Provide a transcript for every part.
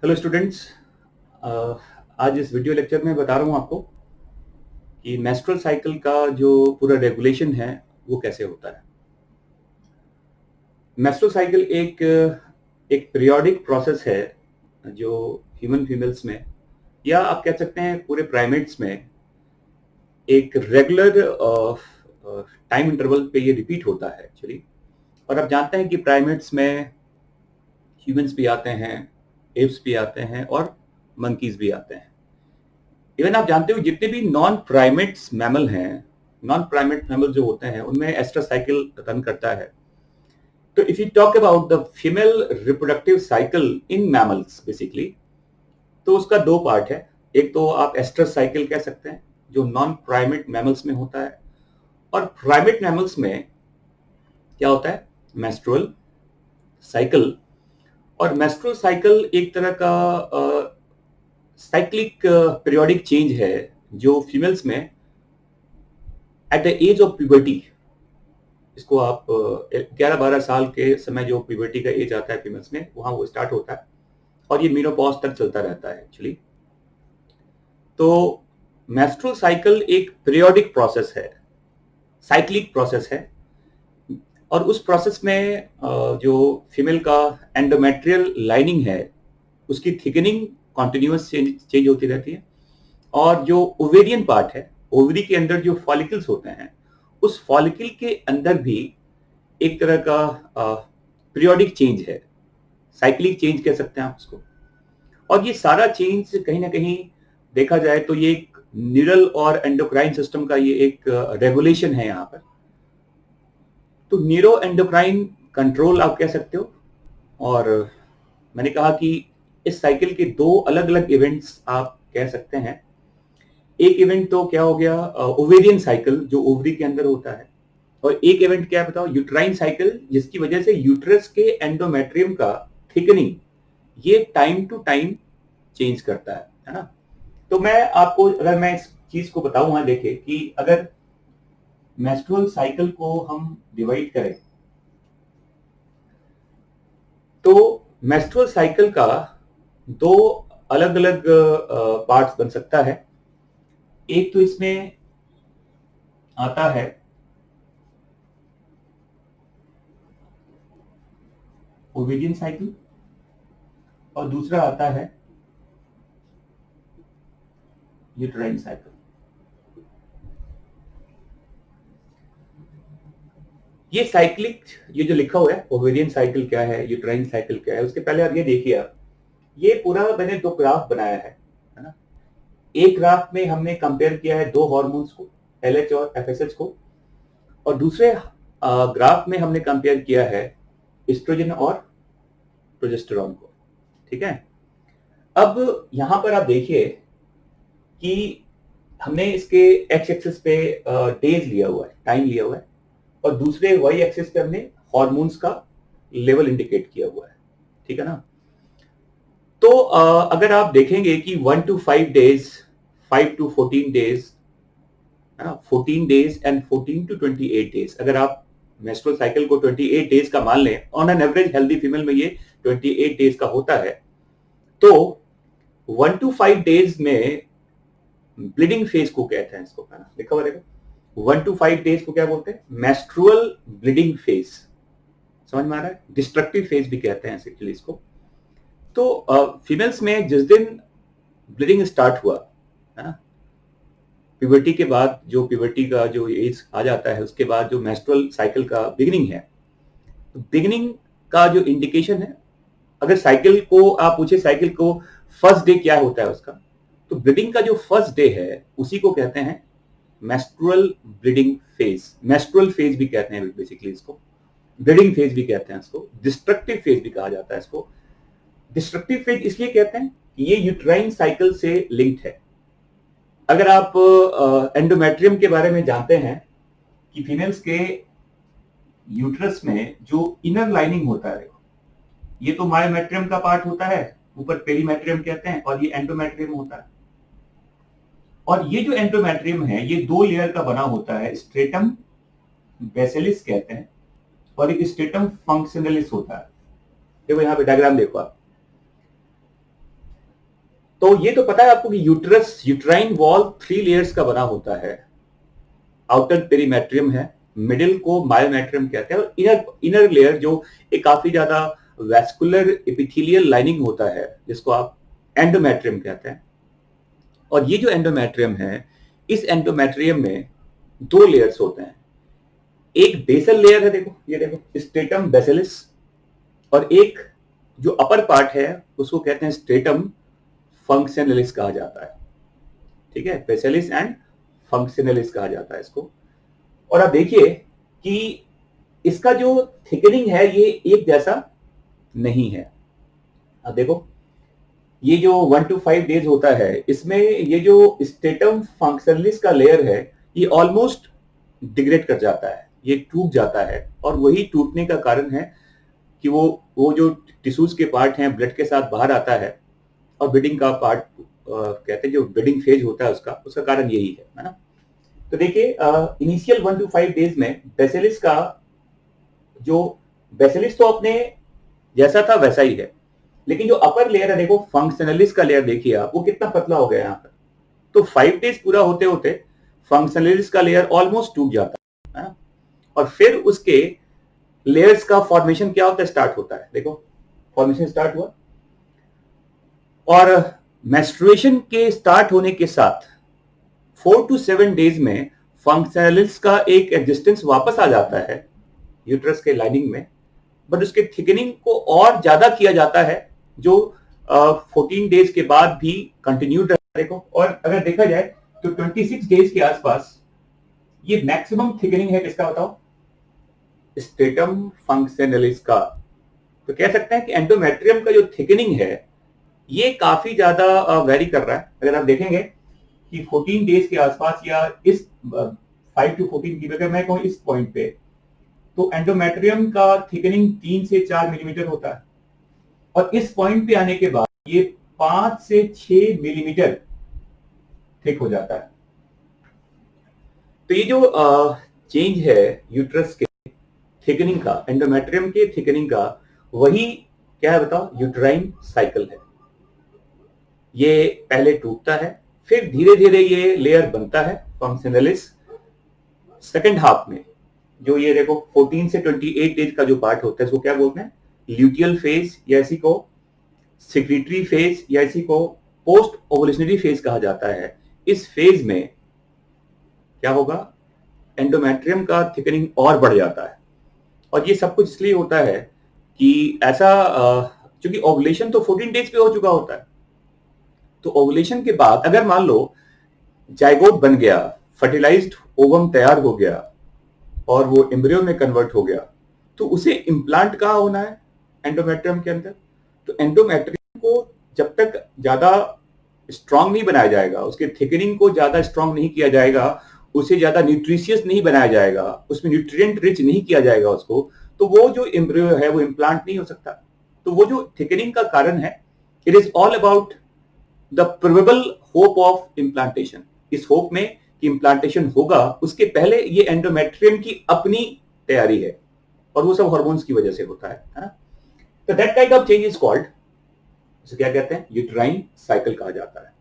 Hello students. आज इस video lecture में बता रहा हूँ आपको कि मेंस्ट्रुअल साइकिल का जो पूरा रेगुलेशन है वो कैसे होता है। मेंस्ट्रुअल साइकिल एक एक पीरियोडिक प्रोसेस है जो ह्यूमन फीमेल्स में या आप कह सकते हैं पूरे प्राइमेट्स में एक रेगुलर टाइम इंटरवल पे ये रिपीट होता है एक्चुअली। और आप जानते हैं कि प्राइमेट्स में ह्यूमंस भी आते हैं, एप्स भी आते हैं और मंकीज भी आते हैं। इवन आप जानते हो जितने भी नॉन प्राइमेट्स मैमल हैं, नॉन प्राइमेट मैमल जो होते हैं उनमें एस्ट्रा साइकिल रन करता है। तो if you talk about the female reproductive cycle in mammals basically, तो उसका दो पार्ट है। एक तो आप एस्ट्रस साइकिल कह सकते हैं जो नॉन प्राइमेट मैमल्स में होता है, और प्राइमेट मैमल्स में क्या होता है मेंस्ट्रुअल साइकिल। और मेंस्ट्रुअल साइकिल एक तरह का साइक्लिक पीरियोडिक चेंज है जो फीमेल्स में at the age of puberty, इसको आप 11-12 साल के समय जो प्यूबर्टी का एज आता है फीमेल्स में वहां वो स्टार्ट होता है और ये मेनोपॉज तक चलता रहता है एक्चुअली। तो मेंस्ट्रुअल साइकिल एक पीरियोडिक प्रोसेस है, साइक्लिक प्रोसेस है। और उस प्रोसेस में जो फीमेल का एंडोमेट्रियल लाइनिंग है उसकी थिकनिंग कॉन्टिन्यूस चेंज होती रहती है। और जो ओवेरियन पार्ट है, ओवरी के अंदर जो फॉलिकल्स होते हैं, उस फॉलिकल के अंदर भी एक तरह का पीरियोडिक चेंज है, साइक्लिक चेंज कह सकते हैं आप उसको। और ये सारा चेंज कहीं ना कहीं देखा जाए तो ये एक न्यूरल और एंडोक्राइन सिस्टम का ये एक रेगुलेशन है यहाँ पर। तो न्यूरो एंडोक्राइन कंट्रोल आप कह सकते हो। और मैंने कहा कि इस साइकिल के दो अलग अलग इवेंट्स आप कह सकते हैं। एक इवेंट तो क्या हो गया ओवेरियन साइकिल जो ओवरी के अंदर होता है, और एक इवेंट क्या बताओ यूट्राइन साइकिल, जिसकी वजह से यूट्रस के एंडोमेट्रियम का थिकनिंग ये टाइम टू टाइम चेंज करता है ना। तो मैं आपको अगर मैं इस चीज को बताऊं, हाँ देखिए कि अगर मेंस्ट्रुअल साइकिल को हम डिवाइड करें तो मेंस्ट्रुअल साइकिल का दो अलग अलग पार्ट्स बन सकता है। एक तो इसमें आता है ओवेरियन साइकिल और दूसरा आता है यूट्राइन साइकिल। ये साइक्लिक, ये जो लिखा हुआ है ओवेरियन साइकिल क्या है, यूट्राइन साइकिल क्या है, उसके पहले आप ये देखिए, आप ये पूरा मैंने दो ग्राफ बनाया है ना। एक ग्राफ में हमने कंपेयर किया है दो हार्मोन्स को, एलएच और एफएसएच को, और दूसरे ग्राफ में हमने कंपेयर किया है एस्ट्रोजन और प्रोजेस्टेरॉन को। ठीक है। अब यहां पर आप देखिए कि हमने इसके एक्स एक्सिस पे डेज लिया हुआ है, टाइम लिया हुआ है, और दूसरे वाई एक्सिस पे हमने हार्मोन्स का लेवल इंडिकेट किया हुआ है। ठीक है ना। तो अगर आप देखेंगे कि 1 to 5 डेज, 5 to 14 डेज, है ना, 14 डेज एंड 14 to 28 डेज, अगर आप मेंस्ट्रुअल साइकिल को 28 डेज का मान लें, on an average healthy female में ये 28 डेज का होता है। तो 1 to 5 डेज में ब्लीडिंग फेज को कहते हैं, इसको है ना, लिखा हुआ देखो 1 to 5 डेज को क्या बोलते हैं, मेंस्ट्रुअल ब्लीडिंग फेज। समझ में आ रहा है, डिस्ट्रक्टिव फेज भी कहते हैं एक्चुअली इसको। तो फीमेल्स में जिस दिन ब्लीडिंग स्टार्ट हुआ है ना, प्यूबर्टी के बाद, जो प्यूबर्टी का जो एज आ जाता है उसके बाद जो मेंस्ट्रुअल साइकिल का बिगिनिंग है, तो बिगिनिंग का जो इंडिकेशन है, अगर साइकिल को आप पूछे साइकिल को फर्स्ट डे क्या होता है उसका, तो ब्लीडिंग का जो फर्स्ट डे है उसी को कहते हैं menstrual bleeding phase. Menstrual phase भी कहते हैं बेसिकली इसको, ब्लीडिंग फेज भी कहते हैं इसको, डिस्ट्रक्टिव फेज भी कहा जाता है इसको। डिस्ट्रक्टिव फेज इसलिए कहते हैं कि ये यूट्राइन साइकिल से लिंक्ड है। अगर आप एंडोमेट्रियम के बारे में जानते हैं कि फीमेल्स के यूट्रस में जो इनर लाइनिंग होता है, ये तो मायोमेट्रियम का पार्ट होता है, ऊपर पेरीमेट्रियम कहते हैं, और ये एंडोमेट्रियम होता है। और ये जो एंडोमेट्रियम है ये दो लेयर का बना होता है, स्ट्रेटम बेसिलिस कहते हैं और एक स्ट्रेटम फंक्शनलिस होता है। देखो यहाँ पे डायग्राम देखो आप, तो ये तो पता है आपको कि यूट्रस यूट्राइन वॉल 3 लेयर्स का बना होता है। आउटर पेरीमेट्रियम है, मिडिल को मायोमेट्रियम कहते हैं, और इनर इनर लेयर जो एक काफी ज्यादा वैस्कुलर एपिथेलियल लाइनिंग होता है जिसको आप एंडोमेट्रियम कहते हैं। और ये जो एंडोमेट्रियम है, इस एंडोमेट्रियम में 2 लेयर्स होते हैं। एक बेसल लेयर है, देखो ये देखो स्ट्रेटम बेसिलिस, और एक जो अपर पार्ट है उसको कहते हैं स्ट्रेटम फंक्शनलिस कहा जाता है। ठीक है, बेसिलिस एंड फंक्शनलिस कहा जाता है इसको। और आप देखिए कि इसका जो थिकनिंग है ये एक जैसा नहीं है। अब देखो ये जो 1 to 5 डेज होता है, इसमें ये जो स्ट्रेटम फंक्शनलिस का लेयर है ये ऑलमोस्ट डिग्रेड कर जाता है, ये टूट जाता है। और वही टूटने का कारण है कि वो जो टिश्यूज के पार्ट हैं ब्लड के साथ बाहर आता है, और ब्लीडिंग का पार्ट कहते हैं, जो ब्लीडिंग फेज होता है उसका कारण यही है ना। तो देखिए इनिशियल 1 to 5 डेज में बेसिलिस तो अपने जैसा था वैसा ही है, लेकिन जो अपर लेयर है देखो फंक्शनलिस का लेयर देखिए आप, वो कितना पतला हो गया यहाँ पर। तो 5 डेज पूरा होते होते फंक्शनलिस का लेयर ऑलमोस्ट टूट जाता है ना। और फिर उसके लेयर्स का फॉर्मेशन क्या होता है, स्टार्ट होता है। देखो फॉर्मेशन स्टार्ट हुआ, और मेंस्ट्रुएशन के स्टार्ट होने के साथ 4 to 7 डेज में फंक्शनलिस का एक एग्जिस्टेंस वापस आ जाता है यूट्रस के लाइनिंग में, बट उसके थिकनिंग को और ज्यादा किया जाता है जो 14 डेज के बाद भी कंटिन्यूड रहता है। देखो, और अगर देखा जाए तो 26 डेज के आसपास ये मैक्सिमम थिकनिंग है किसका बताओ, स्ट्रेटम फंक्शनलिस का। तो कह सकते हैं कि एंडोमेट्रियम का जो थिकनिंग है ये काफी ज्यादा वेरी कर रहा है। अगर आप देखेंगे कि 14 डेज के आसपास या इस 5 to 14 की, अगर मैं कहूँ इस पॉइंट पे, तो एंडोमेट्रियम का थिकनिंग 3 से 4 मिलीमीटर होता है, और इस पॉइंट पे आने के बाद ये 5 से 6 मिलीमीटर थिक हो जाता है। तो ये जो चेंज है यूट्रस के थिकनिंग का, एंडोमेट्रियम के थिकनिंग का, वही क्या है बताओ, यूट्राइन साइकिल है। ये पहले टूटता है, फिर धीरे धीरे ये लेयर बनता है फंक्शनलिस। सेकंड हाफ में जो ये देखो 14 से 28 डेज का जो पार्ट होता है इसको क्या बोलते हैं, ल्यूटियल फेज, या इसी को सिक्रीटरी फेज, या इसी को पोस्ट ओवुलेशनरी फेज कहा जाता है। इस फेज में क्या होगा, एंडोमेट्रियम का थिकनिंग और बढ़ जाता है। और ये सब कुछ इसलिए होता है कि ऐसा क्योंकि ओवुलेशन तो 14 डेज पे हो चुका होता है। तो ओवुलेशन के बाद अगर मान लो जाइगोट बन गया, फर्टिलाइज्ड ओवम तैयार हो गया और वो एम्ब्रियो में कन्वर्ट हो गया, तो उसे इम्प्लांट कहाँ होना है, एंडोमेट्रियम के अंदर। तो एंडोमेट्रियम को जब तक ज्यादा स्ट्रांग नहीं बनाया जाएगा, उसके थिकनिंग को ज्यादा स्ट्रांग नहीं किया जाएगा, उसे ज्यादा न्यूट्रिशियस नहीं बनाया जाएगा, उसमें न्यूट्रिएंट रिच नहीं किया जाएगा उसको, तो वो जो एम्ब्रियो है वो इम्प्लांट नहीं हो सकता। तो वो जो थिकनिंग का कारण है, it is all about the probable hope of implantation. इस होप में कि इम्प्लांटेशन होगा, उसके पहले ये एंडोमेट्रियम की अपनी तैयारी है, और वो सब हार्मोन्स की वजह से होता है ना। तो that kind of change is called, इसे क्या कहते हैं, यूट्राइन साइकिल कहा जाता है।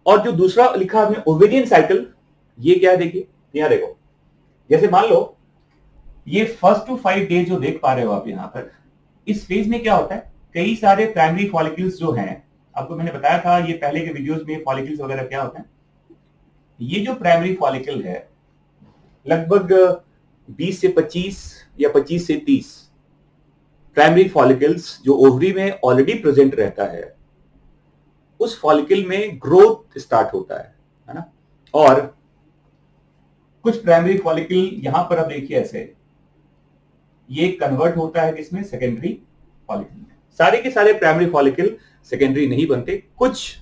और जो दूसरा लिखा आपने ओवेरियन साइकिल, ये क्या है देखिए, यहां देखो, जैसे मान लो ये 1 to 5 डेज जो देख पा रहे हो आप यहां पर, इस फेज में क्या होता है, कई सारे प्राइमरी फॉलिकल्स जो हैं, आपको मैंने बताया था ये पहले के वीडियोस में फॉलिकल्स वगैरह क्या होते हैं। ये जो प्राइमरी फॉलिकल है लगभग 20 से 25 या 25 से 30 प्राइमरी फॉलिकल्स जो ओवरी में ऑलरेडी प्रेजेंट रहता है, उस फॉलिकल में ग्रोथ स्टार्ट होता है ना। और कुछ प्राइमरी फॉलिकल यहां पर आप देखिए ऐसे, ये कन्वर्ट होता है किसमें, सेकेंडरी फॉलिकल में। सारे के सारे प्राइमरी फॉलिकल सेकेंडरी नहीं बनते, कुछ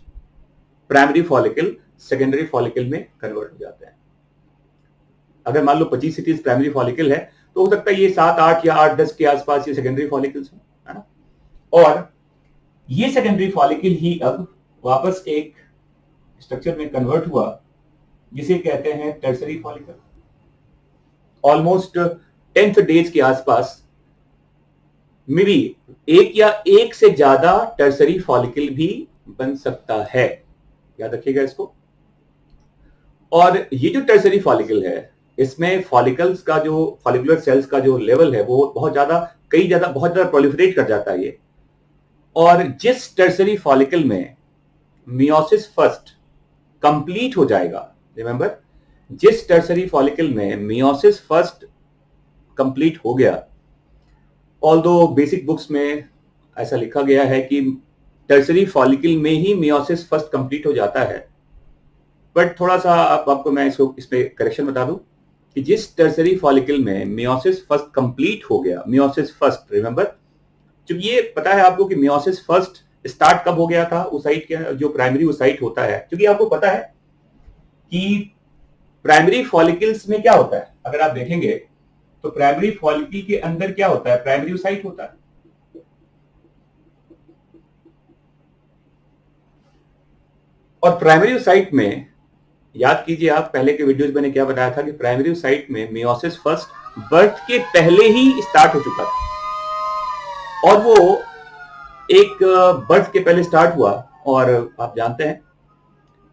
प्राइमरी फॉलिकल सेकेंडरी फॉलिकल में कन्वर्ट हो जाते हैं। अगर मान लो 25 से 30 प्राइमरी फॉलिकल है, तो हो सकता है ये 7, 8 या 8, 10 के आसपास ये सेकेंडरी फॉलिकल्स है ना। और ये सेकेंडरी फॉलिकल ही अब वापस एक स्ट्रक्चर में कन्वर्ट हुआ जिसे कहते हैं tertiary follicle. Almost 10th days के आसपास मे बी एक या एक से ज्यादा टर्सरी फॉलिकल भी बन सकता है, याद रखिएगा इसको। और ये जो टर्सरी फॉलिकल है, इसमें फॉलिकल्स का जो फॉलिकुलर सेल्स का जो लेवल है वो बहुत ज्यादा प्रोलिफरेट कर जाता है ये। और जिस टर्सरी फॉलिकल में मियोसिस फर्स्ट कंप्लीट हो जाएगा, रिमेंबर, जिस टर्सरी फॉलिकल में मियोसिस फर्स्ट कंप्लीट हो गया, ऑल्दो बेसिक बुक्स में ऐसा लिखा गया है कि टर्सरी फॉलिकल में ही मियोसिस फर्स्ट कंप्लीट हो जाता है, बट थोड़ा सा आपको मैं इसमें करेक्शन बता दूं कि जिस टर्सरी फॉलिकल में मियोसिस फर्स्ट कंप्लीट हो गया, मियोसिस फर्स्ट, रिमेंबर, क्योंकि ये पता है आपको कि मियोसिस फर्स्ट स्टार्ट कब हो गया था ओसाइट के, जो प्राइमरी ओसाइट होता है, क्योंकि आपको पता है कि प्राइमरी फॉलिकल्स में क्या होता है, अगर आप देखेंगे तो प्राइमरी फॉलिकल के अंदर क्या होता है, प्राइमरी ओसाइट होता है। और प्राइमरी ओसाइट में याद कीजिए आप, पहले के वीडियोस मैंने क्या बताया था कि प्राइमरी ओसाइट में मियोसिस फर्स्ट बर्थ के पहले ही स्टार्ट हो चुका था, और वो एक बर्थ के पहले स्टार्ट हुआ। और आप जानते हैं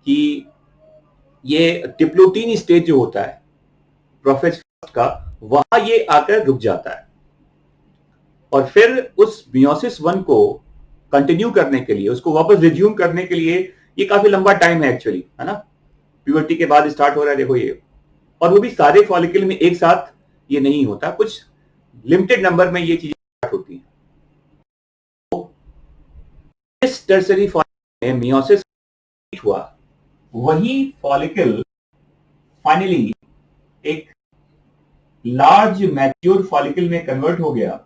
कि ये डिप्लोटीन स्टेज जो होता है प्रोफेज फर्स्ट का, वहां ये आकर रुक जाता है, और फिर उस मियोसिस वन को कंटिन्यू करने के लिए, उसको वापस रिज्यूम करने के लिए, ये काफी लंबा टाइम है एक्चुअली, है ना। प्यूबर्टी के बाद स्टार्ट हो रहा है, देखो ये, और वो भी सारे फॉलिकल में एक साथ ये नहीं होता, कुछ लिमिटेड नंबर में ये चीजें स्टार्ट होती हैं। तो इस टर्सरी फॉलिकल में मियोसिस हुआ, वही फॉलिकल फाइनली एक लार्ज मैच्योर फॉलिकल में कन्वर्ट हो गया,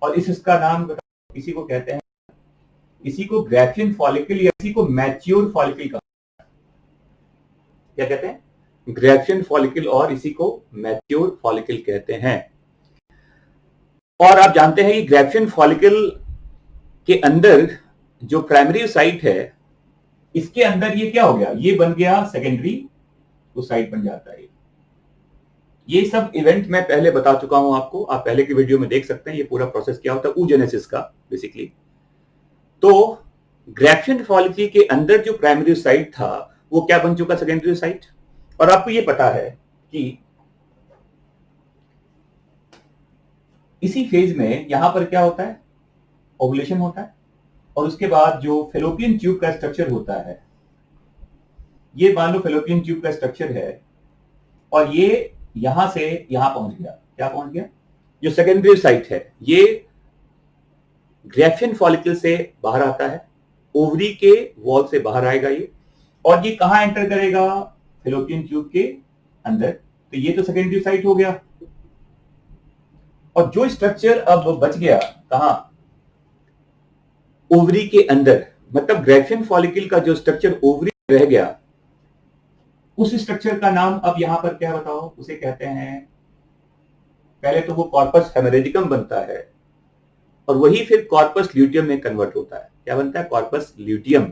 और इसका नाम किसी को कहते हैं, इसी को ग्रेफियन फॉलिकल या इसी को मैच्योर फॉलिकल का क्या कहते हैं, ग्रेफियन फॉलिकल, और इसी को मैच्योर फॉलिकल कहते हैं। और आप जानते हैं कि ग्रेफियन फॉलिकल के अंदर जो प्राइमरी ओसाइट है, इसके अंदर ये क्या हो गया, ये बन गया सेकेंडरी ओसाइट बन जाता है। ये सब इवेंट मैं पहले बता चुका हूं आपको, आप पहले की वीडियो में देख सकते हैं ये पूरा प्रोसेस क्या होता है oogenesis का बेसिकली। तो ग्रेफियन फॉलिकल के अंदर जो प्राइमरी ओसाइट था वो क्या बन चुका, सेकेंडरी ओसाइट। और आपको ये पता है कि इसी फेज में यहां पर क्या होता है, ओवुलेशन होता है, और उसके बाद जो फेलोपियन ट्यूब का स्ट्रक्चर होता है, ये मान लो फेलोपियन ट्यूब का स्ट्रक्चर है, और ये यहां से यहां पहुंच गया, क्या पहुंच गया, जो सेकेंडरी साइट है ये ग्रेफियन फॉलिकल से बाहर आता है, ओवरी के वॉल से बाहर आएगा ये, और ये कहां एंटर करेगा, फेलोपियन ट्यूब के अंदर। तो ये तो सेकेंडरी साइट हो गया, और जो स्ट्रक्चर अब बच गया कहां, ओवरी के अंदर, मतलब ग्रेफियन फॉलिकल का जो स्ट्रक्चर ओवरी रह गया, उस स्ट्रक्चर का नाम अब यहां पर क्या बताओ, उसे कहते हैं, पहले तो वो कॉर्पस हेमरेजिकम बनता है, और वही फिर कॉर्पस ल्यूटियम में कन्वर्ट होता है। क्या बनता है, कॉर्पस ल्यूटियम।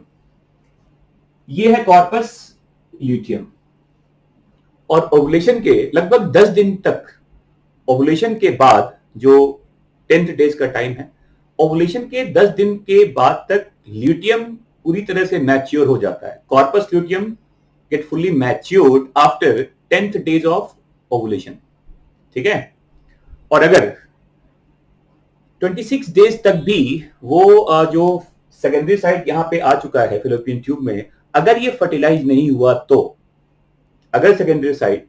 ये है कॉर्पस ल्यूटियम। और ओवुलेशन के लगभग 10 दिन तक, ओवुलेशन के बाद जो 10th डेज का टाइम है, ओवुलेशन के 10 दिन के बाद तक ल्यूटियम पूरी तरह से मैच्योर हो जाता है। Corpus luteum get fully matured after 10th days of ovulation, ठीक है। और अगर 26 डेज तक भी वो जो सेकेंडरी साइट यहां पे आ चुका है फेलोपियन ट्यूब में, अगर ये फर्टिलाइज नहीं हुआ तो, अगर सेकेंडरी साइट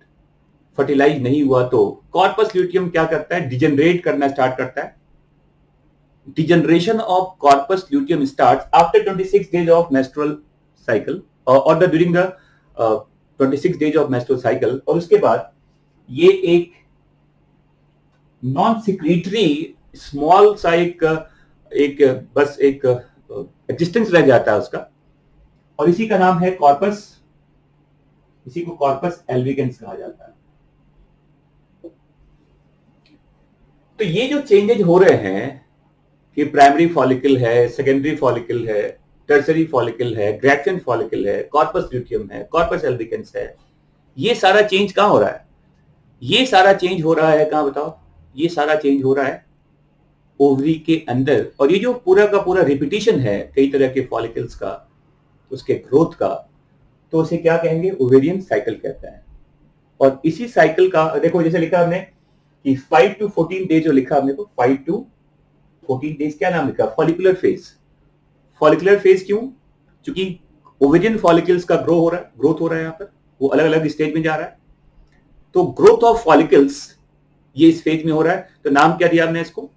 फर्टिलाइज नहीं हुआ तो कॉर्पस ल्यूटियम क्या करता है, डिजेनरेट करना स्टार्ट करता है। Degeneration of corpus luteum starts after 26 days of menstrual cycle और the during the 26 days of menstrual cycle. और उसके बाद ये एक नॉन सिक्रीटरी स्मॉल सा एक बस एक एग्जिस्टेंस रह जाता है उसका, और इसी का नाम है कॉर्पस, इसी को कॉर्पस एल्विगेंस कहा जाता है। तो ये जो चेंजेज हो रहे हैं कि प्राइमरी फॉलिकल है, सेकेंडरी फॉलिकल है, टर्सरी फॉलिकल है, ग्रेफियन फॉलिकल है, कॉर्पस ल्यूटियम है, कॉर्पस एल्बिकेंस है, ये सारा चेंज कहां हो रहा है, ये सारा चेंज हो रहा है कहां बताओ, ये सारा चेंज हो रहा है ओवरी के अंदर, और ये जो पूरा का पूरा रिपीटिशन है कई तरह के फॉलिकल्स का, उसके ग्रोथ का, तो उसे क्या कहेंगे? ओवेरियन साइकिल कहते हैं। और इसी साइकिल का देखो, जैसे लिखा हमने कि 5 to 14 डेज, जो लिखा हमने को 5 to 14 डेज, क्या नाम लिखा? Follicular phase. फॉलिकुलर फेज क्यों? क्योंकि ओवेरियन फॉलिकल्स का ग्रोथ हो रहा है यहाँ पर, वो अलग अलग स्टेज में जा रहा है, तो ग्रोथ ऑफ फॉलिकल्स ये इस फेज में हो रहा है, तो नाम क्या दिया हमने इसको?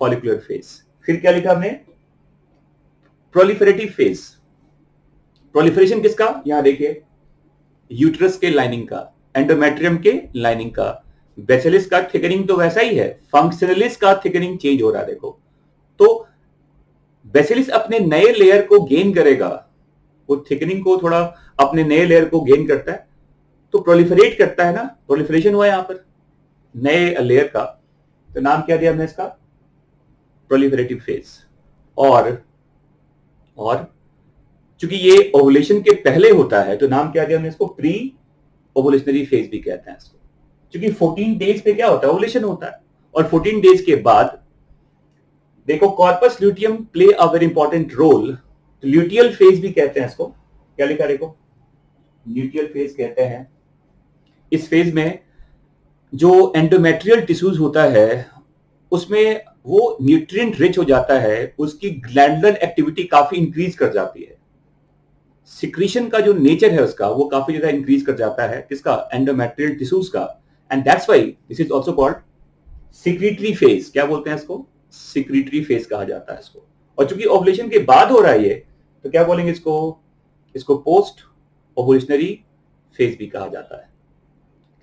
Follicular phase. फिर क्या लिखा हमने? Proliferative phase. प्रोलिफरेशन किसका? यहां देखिए, यूट्रस के लाइनिंग का, एंडोमेट्रियम के लाइनिंग का। बेसिलिस का थिकनिंग तो वैसा ही है, फंक्शनलिस का थिकनिंग चेंज हो रहा है। देखो, तो बेसिलिस अपने नए लेयर को गेन करेगा, वो थिकनिंग को थोड़ा अपने नए लेयर को गेन करता है, तो प्रोलिफरेट करता है ना, प्रोलिफरेशन हुआ यहां पर नए लेयर का, तो नाम क्या दिया हमने इसका? Proliferative phase. और चूंकि ये ओवुलेशन के पहले होता है, तो नाम क्या दिया हमने इसको? प्री ओवुलेशनरी फेज भी कहते हैं इसको। क्योंकि 14 डेज पे क्या होता है? ओवुलेशन होता है, और 14 डेज के बाद देखो, corpus luteum play a very important role, luteal phase भी कहते हैं इसको। क्या लिखा देखो? ल्यूटियल फेज कहते हैं। इस फेज में जो एंडोमेट्रियल टिश्यूज होता है, उसमें वो न्यूट्रिएंट रिच हो जाता है, उसकी ग्लैंडुलर एक्टिविटी काफी इंक्रीज कर जाती है, सिक्रीशन का जो नेचर है उसका वो काफी ज्यादा इंक्रीज कर जाता है, किसका? एंडोमेट्रियल टिश्यूज का। And that's why this is also called secretory phase. क्या बोलते हैं इसको? सिक्रीटरी फेज कहा जाता है इसको। और चूंकि ओवुलेशन के बाद हो रहा है ये, तो क्या बोलेंगे इसको? इसको पोस्ट ओवुलेशनरी फेज भी कहा जाता है।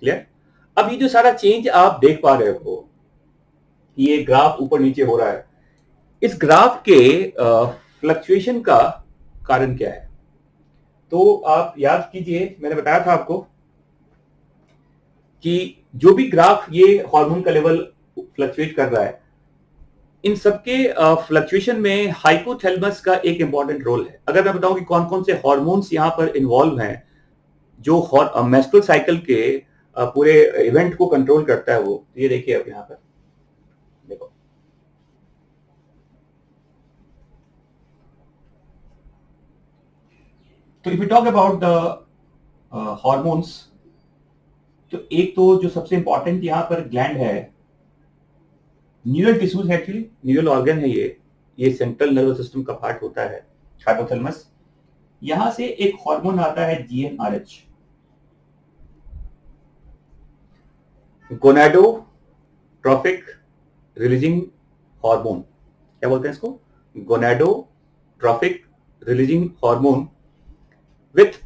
क्लियर? अब ये जो सारा चेंज आप देख पा रहे हो, ये ग्राफ ऊपर नीचे हो रहा है, इस ग्राफ के फ्लक्चुएशन का कारण क्या है? तो आप याद कीजिए, मैंने बताया था आपको कि जो भी ग्राफ ये हार्मोन का लेवल फ्लक्चुएट कर रहा है, इन सबके फ्लक्चुएशन में हाइपोथैलेमस का एक इंपॉर्टेंट रोल है। अगर मैं बताऊं कि कौन कौन से हार्मोन्स यहां पर इन्वॉल्व हैं जो मेंस्ट्रुअल साइकिल के पूरे इवेंट को कंट्रोल करता है, वो ये देखिए अब यहां पर देखो, तो if you talk about the hormones, तो एक तो जो सबसे इंपॉर्टेंट यहां पर ग्लैंड है, न्यूरल टिश्यूज है, एक्चुअली न्यूरल ऑर्गन है ये सेंट्रल नर्वस सिस्टम का पार्ट होता है, हाइपोथैलेमस। यहां से एक हार्मोन आता है GnRH, गोनाडोट्रोपिक रिलीजिंग हार्मोन। क्या बोलते हैं इसको? गोनाडोट्रोपिक रिलीजिंग हार्मोन विथ,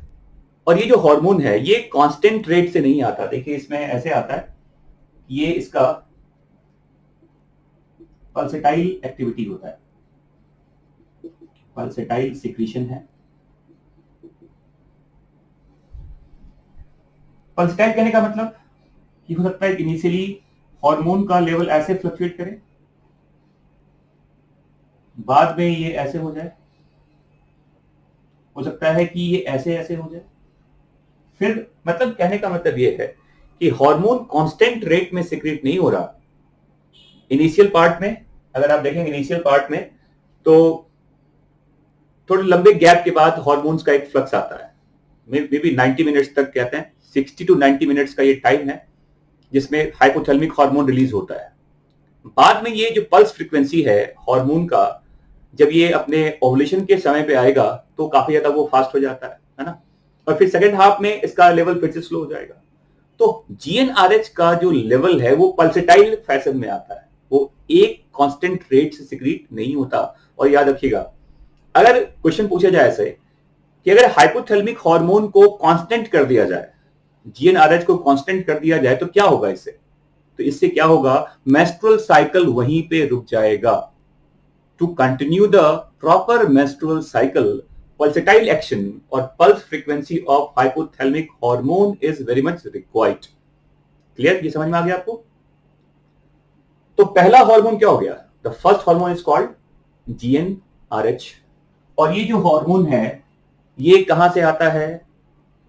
और ये जो हार्मोन है ये कांस्टेंट रेट से नहीं आता। देखिए इसमें ऐसे आता है, ये इसका पल्सेटाइल एक्टिविटी होता है, पल्सेटाइल सिक्रीशन है। पल्सेटाइल कहने का मतलब कि हो सकता है इनिशियली हार्मोन का लेवल ऐसे फ्लक्चुएट करे, बाद में ये ऐसे हो जाए, हो सकता है कि ये ऐसे ऐसे हो जाए, फिर मतलब कहने का मतलब ये है कि हार्मोन कांस्टेंट रेट में सिक्रीट नहीं हो रहा। इनिशियल पार्ट में अगर आप देखेंगे, इनिशियल पार्ट में तो थोड़े लंबे गैप के बाद हार्मोन्स का एक फ्लक्स आता है, मे बी 90 मिनट्स तक कहते हैं, 60 to 90 मिनट्स का ये टाइम है जिसमें हाइपोथैलेमिक हार्मोन रिलीज होता है। बाद में ये जो पल्स फ्रीक्वेंसी है हार्मोन का, जब ये अपने ओवुलेशन के समय पे आएगा तो काफी ज्यादा वो फास्ट हो जाता है ना, और फिर सेकेंड हाफ में इसका लेवल फिर से स्लो हो जाएगा। तो GnRH का जो लेवल है वो पल्सेटाइल फैशन में आता है, वो एक कांस्टेंट रेट से सिक्रीट नहीं होता। और याद रखिएगा, अगर क्वेश्चन पूछा जाए ऐसे कि अगर हाइपोथैलेमिक हार्मोन को कांस्टेंट कर दिया जाए, GnRH को कांस्टेंट कर दिया जाए, तो क्या होगा इससे? तो इससे क्या होगा? मेंस्ट्रुअल साइकिल वहीं पे रुक जाएगा। To continue the proper menstrual cycle, pulsatile action और pulse frequency of hypothalamic hormone is very much required. Clear? ये समझ में आ गया आपको? तो पहला हार्मोन क्या हो गया? The first hormone is called GnRH। और ये जो हार्मोन है ये कहां से आता है?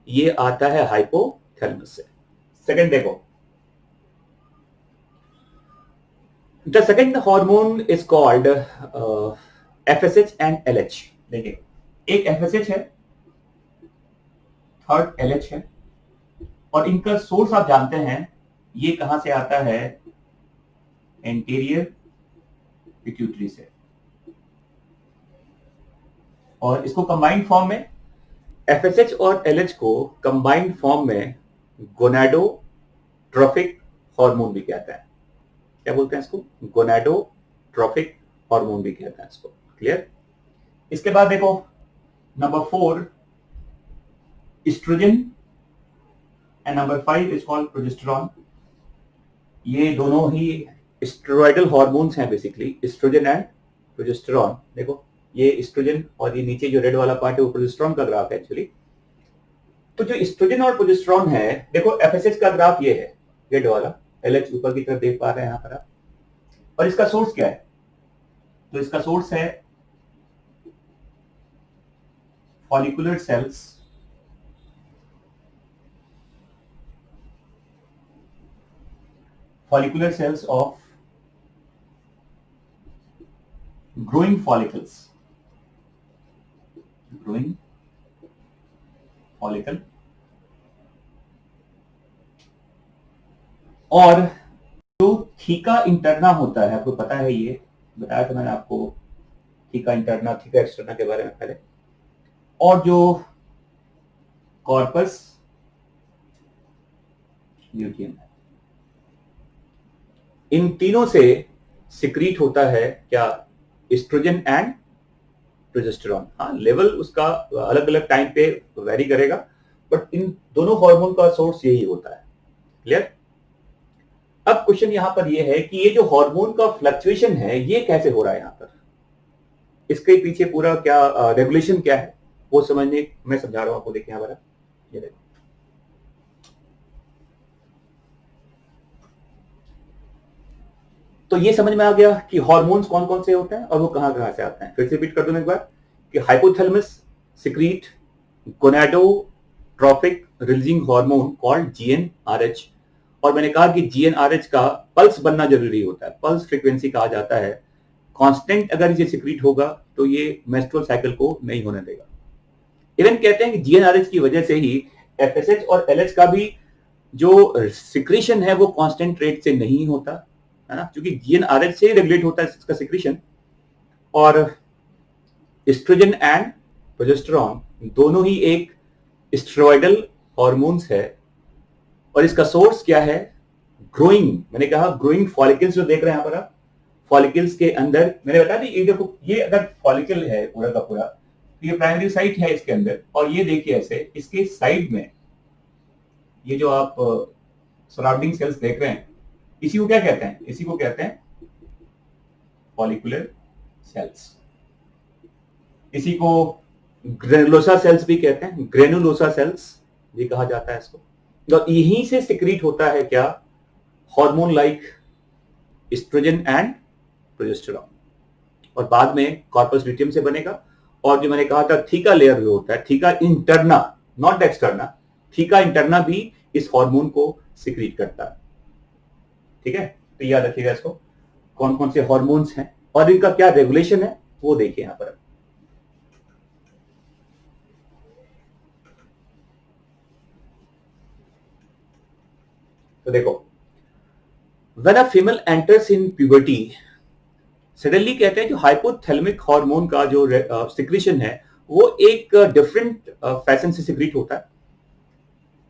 ये आता है हाइपोथैलेमस से। सेकंड देखो, the second hormone is called FSH and LH। देखिए, एक FSH है, थर्ड LH है, और इनका सोर्स आप जानते हैं ये कहां से आता है, एंटीरियर पिट्यूटरी से, और इसको कंबाइंड फॉर्म में FSH और LH को कंबाइंड फॉर्म में गोनाडोट्रोफिक हार्मोन भी कहते हैं। क्या बोलते हैं इसको, गोनाडोट्रोफिक हार्मोन भी कहते हैं इसको। क्लियर। इसके बाद देखो number 4 estrogen and number 5 is called progesterone. ये दोनों ही स्टेरॉइडल हार्मोन्स हैं बेसिकली, एस्ट्रोजन एंड प्रोजेस्टेरॉन। देखो ये एस्ट्रोजन और ये नीचे जो रेड वाला पार्ट है वो प्रोजेस्टेरॉन का ग्राफ है एक्चुअली। तो जो एस्ट्रोजन और प्रोजेस्टेरॉन है, देखो FSH का ग्राफ ये है रेड वाला, LH ऊपर की तरफ देख पा रहे हैं यहाँ पर आप, और इसका सोर्स क्या है, तो इसका सोर्स है follicular cells, follicular cells of growing follicles, growing follicle, और जो थीका इंटरना होता है, आपको पता है, ये बताया था मैंने आपको थीका इंटरना थीका एक्सटर्ना के बारे में पहले, और जो कॉर्पस ल्यूटियम है, इन तीनों से सिक्रीट होता है क्या, एस्ट्रोजन एंड प्रोजेस्टेरॉन। हाँ, लेवल उसका अलग अलग टाइम पे वेरी करेगा, बट इन दोनों हार्मोन का सोर्स यही होता है। क्लियर। अब क्वेश्चन यहां पर ये है कि ये जो हार्मोन का फ्लक्चुएशन है ये कैसे हो रहा है यहाँ पर, इसके पीछे पूरा क्या रेगुलेशन क्या है वो समझने मैं समझा रहा हूं आपको। देखिए यहाँ पर ये देखो, तो ये समझ में आ गया कि हार्मोन्स कौन कौन से होते हैं और वो कहां कहां से आते हैं। फिर से रिपीट कर दूं एक बार कि hypothalamus secrete gonadotrophic releasing hormone called GnRH, और मैंने कहा कि GnRH का पल्स बनना जरूरी होता है, पल्स फ्रीक्वेंसी कहा जाता है। कांस्टेंट अगर ये सिक्रीट होगा तो ये मेंस्ट्रुअल साइकिल को नहीं होने देगा। इवन कहते हैं कि GnRH की वजह से ही FSH और LH का भी जो सिक्रीशन है वो कांस्टेंट रेट से नहीं होता है ना, क्योंकि GnRH से ही रेगुलेट होता है इसका सिक्रीशन। और एस्ट्रोजन एंड प्रोजेस्टेरॉन दोनों ही एक स्टेरॉइडल हार्मोन्स है, और इसका सोर्स क्या है, ग्रोइंग, मैंने कहा ग्रोइंग फॉलिकल्स जो देख रहे हैं यहाँ पर आप, फॉलिकल्स के अंदर मैंने बताया ये देखो, ये अगर फॉलिकल है पूरा का पूरा, तो ये प्राइमरी साइट है इसके अंदर, और ये देखिए ऐसे इसके साइड में ये जो आप सराउंडिंग सेल्स देख रहे हैं, इसी को क्या कहते हैं, इसी को कहते हैं फॉलिकुलर सेल्स, इसी को ग्रेनुलोसा सेल्स भी कहते हैं, ग्रेनुलोसा सेल्स भी कहा जाता है इसको। तो यहीं से सिक्रीट होता है क्या, hormone like estrogen and progesterone, और बाद में कॉर्पस ल्यूटियम से बनेगा। और जो मैंने कहा था थीका लेयर जो होता है, theca interna not externa, theca interna भी इस हार्मोन को सिक्रीट करता है। ठीक है, तो याद रखिएगा इसको, कौन कौन से हार्मोन्स हैं और इनका क्या रेगुलेशन है वो देखिए यहां पर। तो देखो, when a female enters in puberty, suddenly कहते हैं जो हाइपोथैलेमिक हार्मोन का जो सिक्रीशन है वो एक डिफरेंट फैशन से सिक्रीट होता है।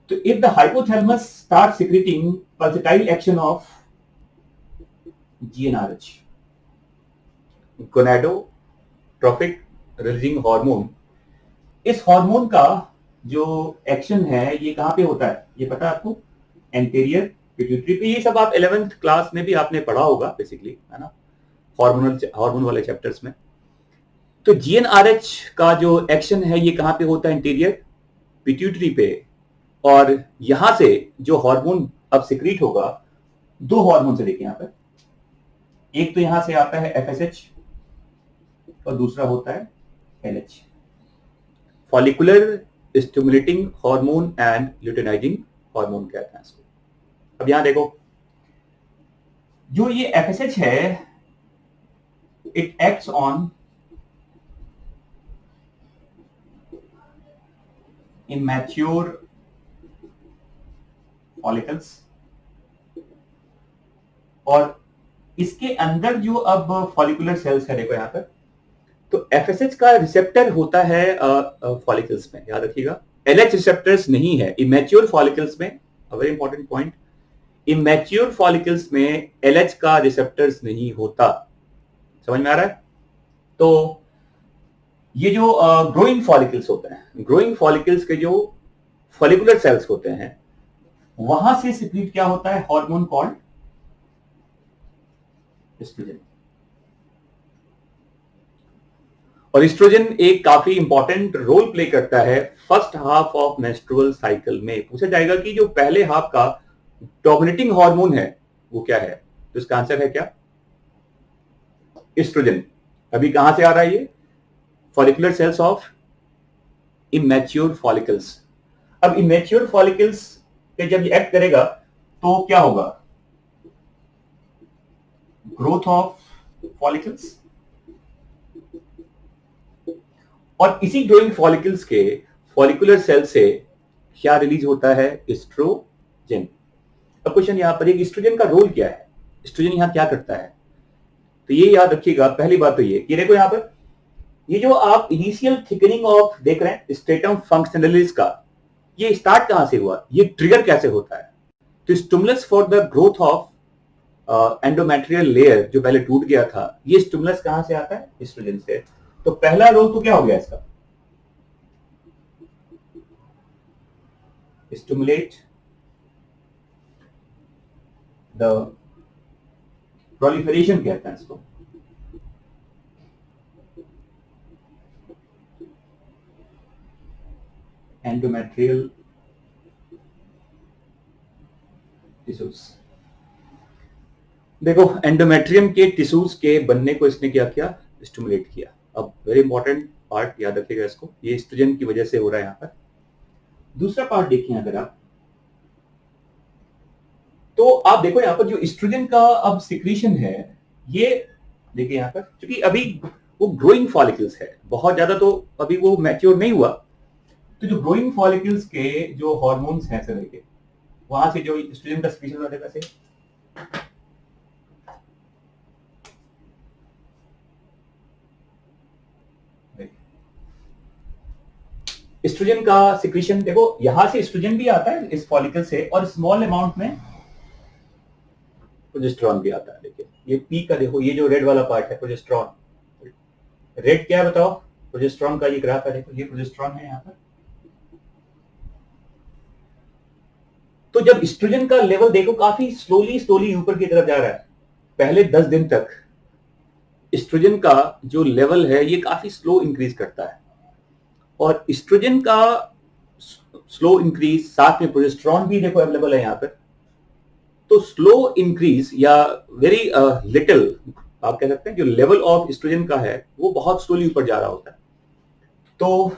तो if the hypothalamus start secreting pulsatile action of GnRH, gonadotrophic releasing hormone, इस हार्मोन का जो एक्शन है ये कहां पे होता है, ये पता है आपको, एंटीरियर पिट्यूटरी पे। ये सब आप 11th क्लास में भी आपने पढ़ा होगा बेसिकली, है ना, हार्मोन वाले चैप्टर्स में। तो GnRH का जो एक्शन है ये कहां पे होता है, एंटीरियर पिट्यूटरी पे, और यहां से जो हार्मोन अब सिक्रीट होगा, दो हार्मोन से देखिए यहां पर, एक तो यहां से आता है FSH और दूसरा होता है LH, follicular stimulating hormone and luteinising hormone कहते हैं इसको। अब यहां देखो, जो ये एफएसएच है, it acts on immature follicles, और इसके अंदर जो अब फॉलिकुलर सेल्स है, देखो यहां पर, तो एफएसएच का रिसेप्टर होता है फॉलिकल्स में, याद रखिएगा। एलएच रिसेप्टर्स नहीं है इमेच्योर फॉलिकल्स में। Very important point, immature follicles में एलएच का रिसेप्टर्स नहीं होता। समझ में आ रहा है? तो ये जो ग्रोइंग फॉलिकल्स होते हैं, ग्रोइंग फॉलिकल्स के जो फॉलिकुलर सेल्स होते हैं, वहां से सिक्रीट क्या होता है, हार्मोन कॉल्ड एस्ट्रोजन। और एस्ट्रोजन एक काफी इंपॉर्टेंट रोल प्ले करता है first half of menstrual cycle में। पूछा जाएगा कि जो पहले हाफ का डोमिनेटिंग हार्मोन है वो क्या है, तो इसका आंसर है क्या, एस्ट्रोजन। अभी कहां से आ रहा है ये, follicular cells of immature follicles. अब इमेच्योर फॉलिकल्स पे जब ये एक्ट करेगा तो क्या होगा, ग्रोथ ऑफ फॉलिकल्स, और इसी ग्रोइंग फॉलिकल्स के फॉलिकुलर सेल से क्या रिलीज होता है, एस्ट्रोजन। अब क्वेश्चन यहां पर, एक एस्ट्रोजन का रोल क्या है, एस्ट्रोजन यहां क्या करता है, तो ये याद रखिएगा। पहली बात तो ये देखो यहां पर, ये जो आप इनिशियल थिकनिंग ऑफ देख रहे हैं स्ट्रेटम फंक्शनलिस का, ये स्टार्ट कहां से हुआ, ये ट्रिगर कैसे होता है, तो stimulus for the growth of endometrial layer जो पहले टूट गया था, ये स्टिमुलस कहां से आता है, एस्ट्रोजन से। तो पहला रोल तो क्या हो गया इसका, स्टिमुलेट द प्रोलिफरेशन कहते हैं इसको, एंडोमेट्रियल टिश्यूज। देखो एंडोमेट्रियम के टिश्यूज के बनने को इसने क्या किया, स्टिमुलेट किया। अब वेरी इंपॉर्टेंट पार्ट याद रखिएगा इसको, ये एस्ट्रोजन की वजह से हो रहा है यहां पर। दूसरा पार्ट देखिए अगर आप, तो आप देखो यहां पर जो एस्ट्रोजन का अब सिक्रीशन है, ये देखिए यहां पर, क्योंकि अभी वो ग्रोइंग फॉलिकल्स है, बहुत ज्यादा तो अभी वो मैच्योर नहीं हुआ, तो जो ग्रोइंग फॉलिकल्स के जो हार्मोन्स हैं तरह के, वहां से जो एस्ट्रोजन का सिक्रीशन होता है, वैसे एस्ट्रोजन का सिक्रीशन देखो, यहां से एस्ट्रोजन भी आता है इस फॉलिकल से, और स्मॉल अमाउंट में प्रोजेस्टेरॉन भी आता है। देखिए ये पी का, देखो ये जो रेड वाला पार्ट है प्रोजेस्टेरॉन, रेड क्या है बताओ, प्रोजेस्टेरॉन का ये ग्राफ है, देखो ये प्रोजेस्टेरॉन है यहाँ पर। तो जब एस्ट्रोजन का लेवल देखो काफी स्लोली स्लोली ऊपर की तरफ जा रहा है, पहले 10 दिन तक एस्ट्रोजन का जो लेवल है ये काफी स्लो इंक्रीज करता है, और एस्ट्रोजन का स्लो इंक्रीज साथ में प्रोजेस्टेरॉन भी देखो अवेलेबल है यहाँ पर, तो स्लो इंक्रीज या वेरी लिटिल आप कह सकते हैं, जो लेवल ऑफ एस्ट्रोजन का है वो बहुत स्लोली ऊपर जा रहा होता है, तो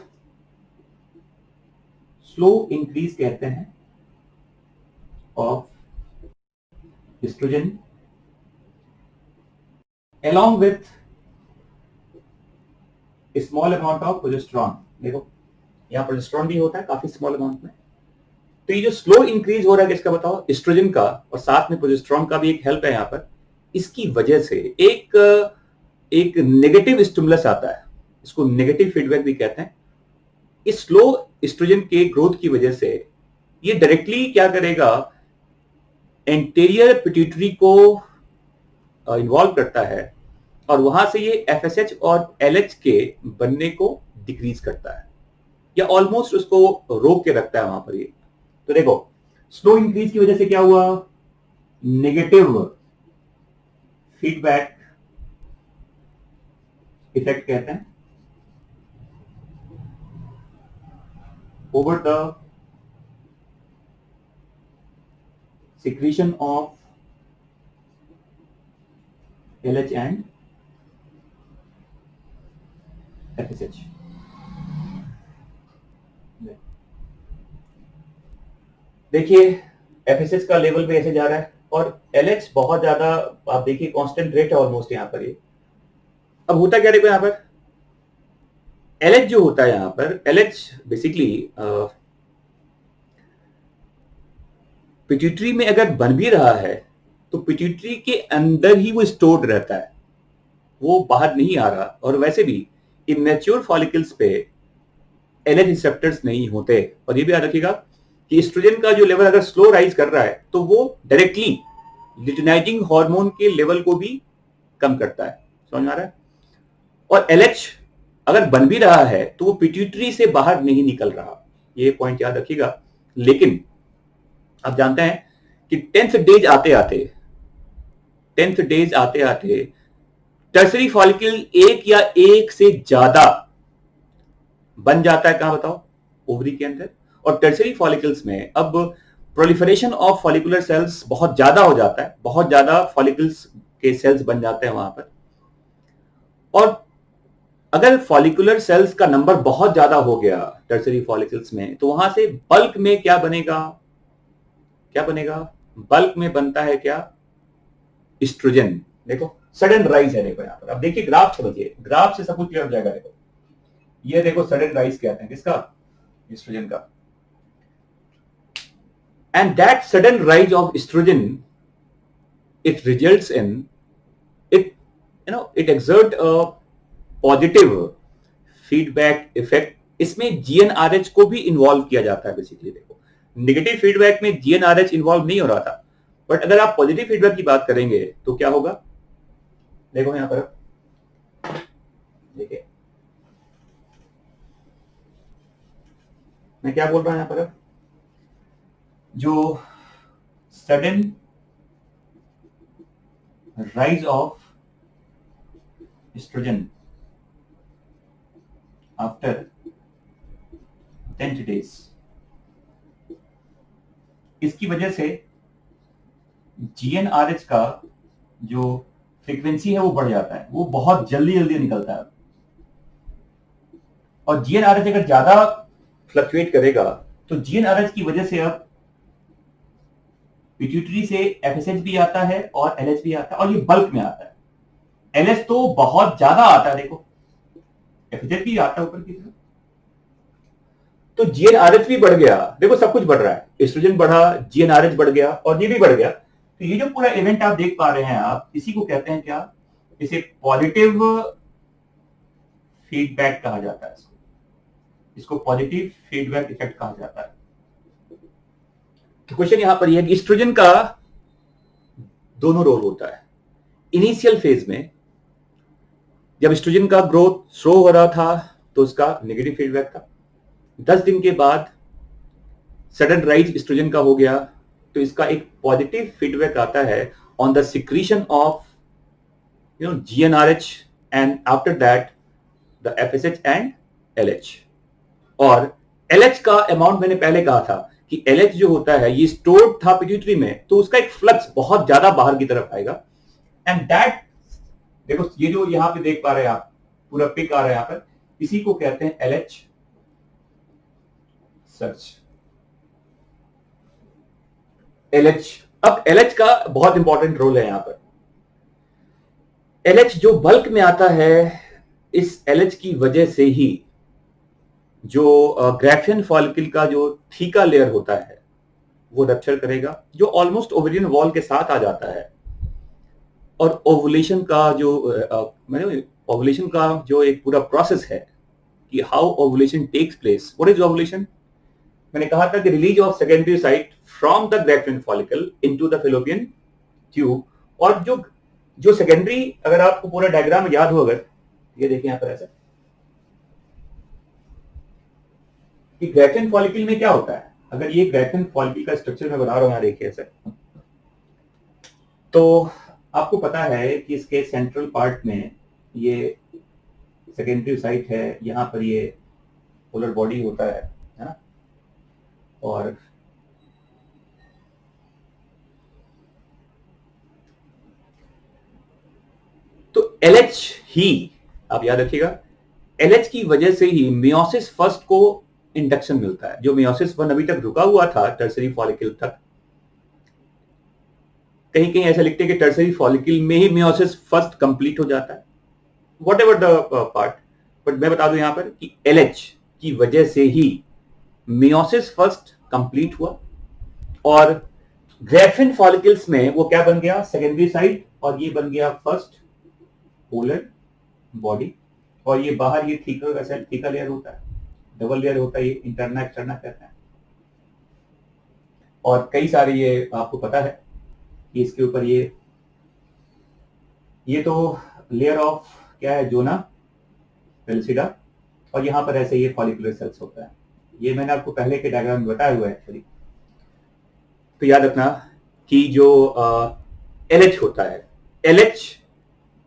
स्लो इंक्रीज कहते हैं of oestrogen along with small amount of progesterone. देखो यहाँ प्रोजेस्टेरॉन भी होता है काफी स्मॉल अमाउंट में, तो ये जो स्लो इंक्रीज हो रहा है किसका बताओ, एस्ट्रोजन का, और साथ में प्रोजेस्टेरॉन का भी एक हेल्प है यहाँ पर। इसकी वजह से एक नेगेटिव स्टिमुलस आता है, इसको नेगेटिव फीडबैक भी कहते हैं। इस स्लो एस्ट्रोजन के ग्रोथ की वजह से ये डायरेक्टली क्या करेगा, एंटीरियर पिट्यूटरी को इन्वॉल्व करता है, और वहां से ये एफएसएच और एलएच के बनने को डिक्रीज करता है, या ऑलमोस्ट उसको रोक के रखता है वहां पर ये। तो देखो स्लो इंक्रीज की वजह से क्या हुआ, नेगेटिव फीडबैक इफेक्ट कहते हैं over the secretion of LH and FSH। देखिए FSH का लेवल भी ऐसे जा रहा है, और LH बहुत ज्यादा, आप देखिए कांस्टेंट रेट है ऑलमोस्ट यहाँ पर ये। अब होता क्या देखो यहाँ पर, LH जो होता है यहाँ पर, LH बेसिकली पिट्यूटरी में अगर बन भी रहा है तो पिट्यूटरी के अंदर ही वो स्टोर्ड रहता है, वो बाहर नहीं आ रहा। और वैसे भी इमेच्योर फॉलिकल्स पे LH रिसेप्टर्स नहीं होते। और ये भी याद रखिएगा कि एस्ट्रोजन का जो लेवल अगर स्लो राइज कर रहा है तो वो डायरेक्टली ल्यूटिनाइजिंग हार्मोन के लेवल को भी कम करता है। समझ में आ रहा है? और LH अगर बन भी रहा है तो वो पिट्यूटरी से बाहर नहीं निकल रहा, ये पॉइंट याद रखिएगा। लेकिन आप जानते हैं कि 10th डेज आते आते टर्सरी फॉलिकल एक या एक से ज्यादा बन जाता है। कहां बताओ? ओवरी के अंदर। और टर्सरी फॉलिकल्स में अब प्रोलिफरेशन ऑफ फॉलिकुलर सेल्स बहुत ज्यादा हो जाता है, बहुत ज्यादा फॉलिकल्स के सेल्स बन जाते हैं वहां पर। और अगर फॉलिकुलर सेल्स का नंबर बहुत ज्यादा हो गया टर्सरी फॉलिकल्स में, तो वहां से बल्क में क्या बनेगा? बल्क में बनता है क्या? एस्ट्रोजन। देखो सडन राइज है, देखो यहाँ पर। अब देखिए ग्राफ समझिए, ग्राफ से सब कुछ क्लियर हो जाएगा। देखो ये देखो सडन राइज कहते हैं किसका? एस्ट्रोजन का। And that sudden rise of oestrogen, it results in it exert a positive feedback effect. इसमें GnRH को भी इन्वॉल्व किया जाता है बेसिकली। देखो नेगेटिव फीडबैक में GnRH इन्वॉल्व नहीं हो रहा था, बट अगर आप पॉजिटिव फीडबैक की बात करेंगे तो क्या होगा? देखो यहां पर, देखिए मैं क्या बोल रहा हूं यहां पर, जो sudden rise of oestrogen after 10 days, इसकी वजह से GnRH का जो फ्रीक्वेंसी है वो बढ़ जाता है, वो बहुत जल्दी जल्दी निकलता है। और GnRH अगर ज्यादा फ्लक्चुएट करेगा तो GnRH की वजह से अब पिट्यूटरी से FSH भी आता है और LH भी आता है, और ये बल्क में आता है। LH तो बहुत ज्यादा आता है, देखो FSH भी आता है ऊपर की तरफ, तो GnRH भी बढ़ गया। देखो सब कुछ बढ़ रहा है, एस्ट्रोजन बढ़ा, GnRH बढ़ गया और ये भी बढ़ गया। तो ये जो पूरा इवेंट आप देख पा रहे हैं, आप इसी को कहते हैं क्या? इसे पॉजिटिव फीडबैक कहा जाता है। इसको पॉजिटिव फीडबैक इफेक्ट कहा जाता है। तो क्वेश्चन यहां पर यह है कि एस्ट्रोजन का दोनों रोल होता है। इनिशियल फेज में जब एस्ट्रोजन का ग्रोथ स्लो हो रहा था तो उसका नेगेटिव फीडबैक था। 10 दिन के बाद सडन राइज एस्ट्रोजन का हो गया तो इसका एक पॉजिटिव फीडबैक आता है on the secretion of GnRH and after that the FSH and LH। और LH का अमाउंट मैंने पहले कहा था कि LH जो होता है ये स्टोर्ड था पिट्यूटरी में, तो उसका एक फ्लक्स बहुत ज्यादा बाहर की तरफ आएगा। एंड दैट, देखो ये जो यहां पे देख पा रहे हैं आप, पूरा पिक आ रहा है यहां पर, इसी को कहते हैं LH सर्च। LH, अब LH का बहुत इंपॉर्टेंट रोल है यहां पर। LH जो बल्क में आता है, इस LH की वजह से ही जो ग्रैफियन फॉलिकल का जो थीका लेयर होता है वो रप्चर करेगा, जो ऑलमोस्ट ओवेरियन वॉल के साथ आ जाता है। और ओवुलेशन का जो ओवुलेशन का जो एक पूरा प्रोसेस है कि how ovulation takes place. What is ovulation? मैंने कहा था कि release of secondary site from the graafian follicle into the fallopian tube. और जो सेकेंडरी, अगर आपको पूरा डायग्राम याद हो, अगर ये देखिए यहां पर ऐसा कि ग्रैफियन फॉलिकल में क्या होता है, अगर ये ग्रैफियन फॉलिकल का स्ट्रक्चर मैं बना रहा हूं यहां देखिए ऐसे, तो आपको पता है कि इसके सेंट्रल पार्ट में ये सेकेंडरी साइट है, यहां पर ये पोलर बॉडी होता है ना। और तो LH ही, आप याद रखिएगा, LH की वजह से ही मियोसिस फर्स्ट को इंडक्शन मिलता है। जो मियोसिस 1 अभी तक रुका हुआ था टर्सरी फॉलिकल तक, कहीं कहीं ऐसा लिखते हैं कि टर्सरी फॉलिकल में ही मियोसिस फर्स्ट कंप्लीट हो जाता है, what ever the part. But मैं बता दूं यहां पर कि LH की वजह से ही मियोसिस फर्स्ट कंप्लीट हुआ, और ग्रेफिन फॉलिकल्स में वो क्या बन गया, सेकेंडरी साइट, और ये बन गया फर्स्ट पोलर बॉडी, और ये बाहर ये थीका लेयर होता है, डबल लेयर होता है, ये इंटरना एक्सटर्ना कहते हैं। और कई सारे ये आपको पता है कि इसके ऊपर ये तो लेयर ऑफ क्या है, जोना पेल्सिडा, और यहाँ पर ऐसे ये फॉलिकुलर सेल्स होता है। ये मैंने आपको पहले के डायग्राम में बताया हुआ है एक्चुअली। तो याद रखना कि जो LH होता है, LH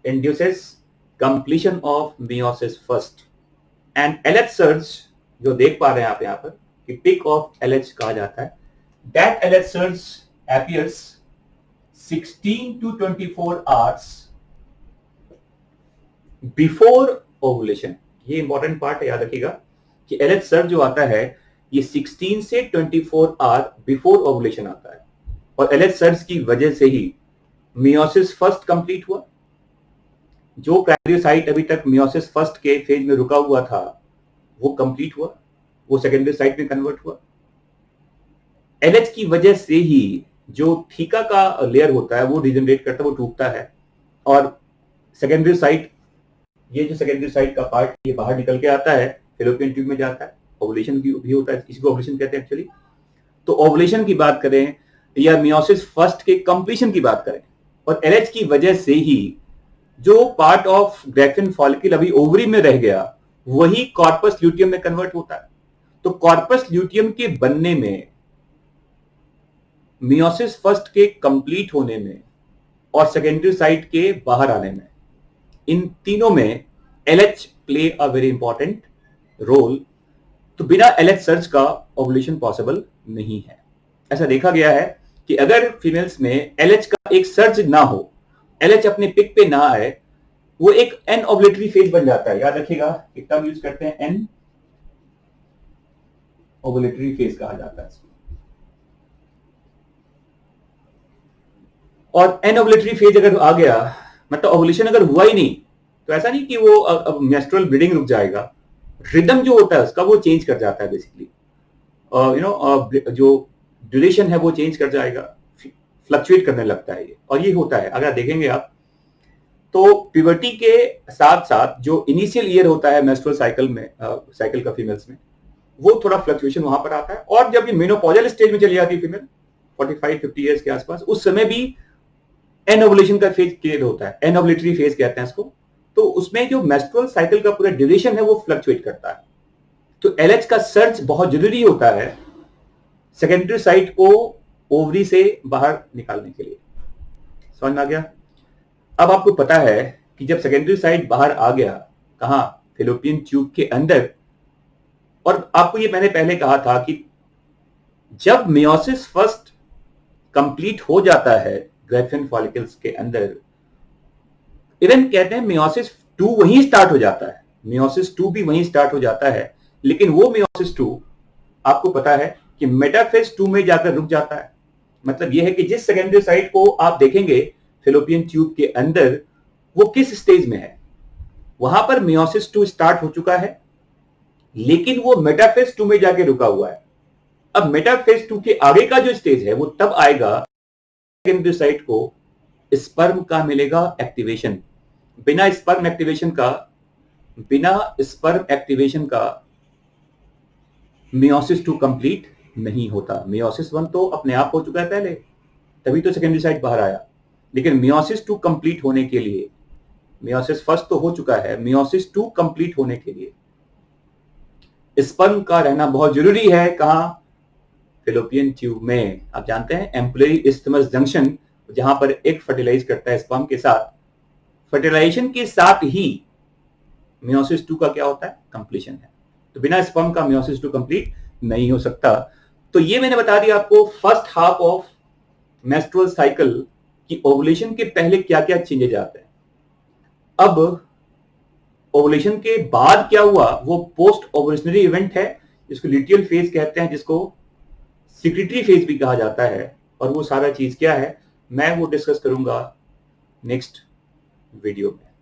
induces completion of meiosis first, and LH surge जो देख पा रहे हैं आप यहाँ पर कि peak of LH कहा जाता है, that LH surge appears 16 to 24 hours before ovulation। ये इंपॉर्टेंट पार्ट है, याद रखिएगा कि LH सर्ज जो आता है ये 16 से 24 आवर बिफोर ओवुलेशन आता है, और LH सर्ज की वजह से ही मियोसिस फर्स्ट कंप्लीट हुआ। जो प्राइमरी अभी तक मियोसिस फर्स्ट के फेज में रुका हुआ था वो कंप्लीट हुआ, वो सेकेंडरी साइट में कन्वर्ट हुआ। LH की वजह से ही जो थीका का लेयर होता है वो डिजनरेट करता है, वो टूटता है, और सेकेंडरी साइट, ये जो सेकेंडरी साइट का पार्ट ये बाहर निकल के आता है, फैलोपियन ट्यूब में जाता है, ओवुलेशन भी होता है, इसको ओवुलेशन कहते हैं एक्चुअली। तो ओवुलेशन की बात करें या मियोसिस फर्स्ट के कंप्लीशन की बात करें, और LH की वजह से ही जो पार्ट ऑफ ग्रेफिन फॉलिकल अभी ओवरी में रह गया वही कॉर्पस ल्यूटियम में कन्वर्ट होता है। तो कॉर्पस ल्यूटियम के बनने में, मियोसिस फर्स्ट के कंप्लीट होने में, और सेकेंडरी साइट के बाहर आने में, इन तीनों में LH play a very important role. तो बिना LH सर्ज का ओवुलेशन पॉसिबल नहीं है। ऐसा देखा गया है कि अगर फीमेल्स में LH का एक सर्ज ना हो, LH अपने पिक पे ना आए, वो एक एन ओवुलेटरी फेज बन जाता है। याद रखिएगा एक टर्म यूज करते हैं, एन ओवुलेटरी फेज कहा जाता है। और एन ओवुलेटरी फेज अगर आ गया, मतलब ओवुलेशन अगर हुआ ही नहीं, तो ऐसा नहीं कि वो मेंस्ट्रुअल ब्लीडिंग रुक जाएगा, रिदम जो होता है उसका वो चेंज कर जाता है बेसिकली, जो ड्यूरेशन है वो चेंज कर जाएगा, फ्लक्चुएट करने लगता है ये। और ये होता है, अगर देखेंगे आप तो प्यूबर्टी के साथ साथ जो इनिशियल ईयर होता है मेंस्ट्रुअल साइकिल का फीमेल्स में, वो थोड़ा फ्लक्चुएशन वहां पर आता है। और जब ये मेनोपॉजल स्टेज में चली जाती है फीमेल 45-50 ईयर्स के आसपास, उस समय भी एन ओवुलेशन का फेज क्रिएट होता है, एन ओवुलेटरी फेज कहते हैं इसको। तो उसमें जो मेंस्ट्रुअल साइकिल का पूरा ड्यूरेशन है वो फ्लक्चुएट करता है। तो LH का सर्ज बहुत जरूरी होता है सेकेंडरी साइट को ओवरी से बाहर निकालने के लिए। समझ में आ गया? अब आपको पता है कि जब सेकेंडरी साइट बाहर आ गया, कहां, फैलोपियन ट्यूब के अंदर, और आपको ये मैंने पहले कहा था कि जब मियोसिस फर्स्ट कंप्लीट हो जाता है ग्रेफिन फॉलिकल्स के अंदर, इवन कहते हैं मियोसिस 2 वहीं स्टार्ट हो जाता है, मियोसिस 2 भी वहीं स्टार्ट हो जाता है, लेकिन वो मियोसिस 2 आपको पता है कि मेटाफेज 2 में जाकर रुक जाता है। मतलब यह है कि जिस सेकेंडरी साइट को आप देखेंगे फैलोपियन ट्यूब के अंदर, वो किस स्टेज में है, वहां पर मियोसिस 2 स्टार्ट हो चुका है, लेकिन वो मेटाफेज 2 में जाके रुका हुआ है। अब मेटाफेज 2 के आगे का जो स्टेज है वो तब आएगा सेकेंडरी साइट को स्पर्म का मिलेगा एक्टिवेशन। बिना स्पर्म एक्टिवेशन का मियोसिस 2 कंप्लीट नहीं होता। मियोसिस 1 तो अपने आप हो चुका है पहले, तभी तो सेकेंडरी साइट बाहर आया, लेकिन मियोसिस 2 कंप्लीट होने के लिए, मियोसिस फर्स्ट तो हो चुका है, मियोसिस 2 कंप्लीट होने के लिए स्पर्म का रहना बहुत जरूरी है। कहां? फैलोपियन ट्यूब में। आप जानते हैं एम्पुलरी इस्थमस जंक्शन, जहां पर एक फर्टिलाइज करता है स्पर्म के साथ, फर्टिलाइजेशन के साथ ही मियोसिस 2 का क्या होता है, कंप्लीशन है। तो बिना स्पर्म का मियोसिस 2 कंप्लीट नहीं हो सकता। तो ये मैंने बता दिया आपको first half of menstrual cycle की ओवुलेशन के पहले क्या क्या चेंजेस आते हैं। अब ओवुलेशन के बाद क्या हुआ, वो पोस्ट ओवुलेशनरी इवेंट है, जिसको ल्यूटियल फेज कहते हैं, जिसको सिक्रेटरी फेज भी कहा जाता है। और वो सारा चीज क्या है, मैं वो डिस्कस करूंगा नेक्स्ट वीडियो में।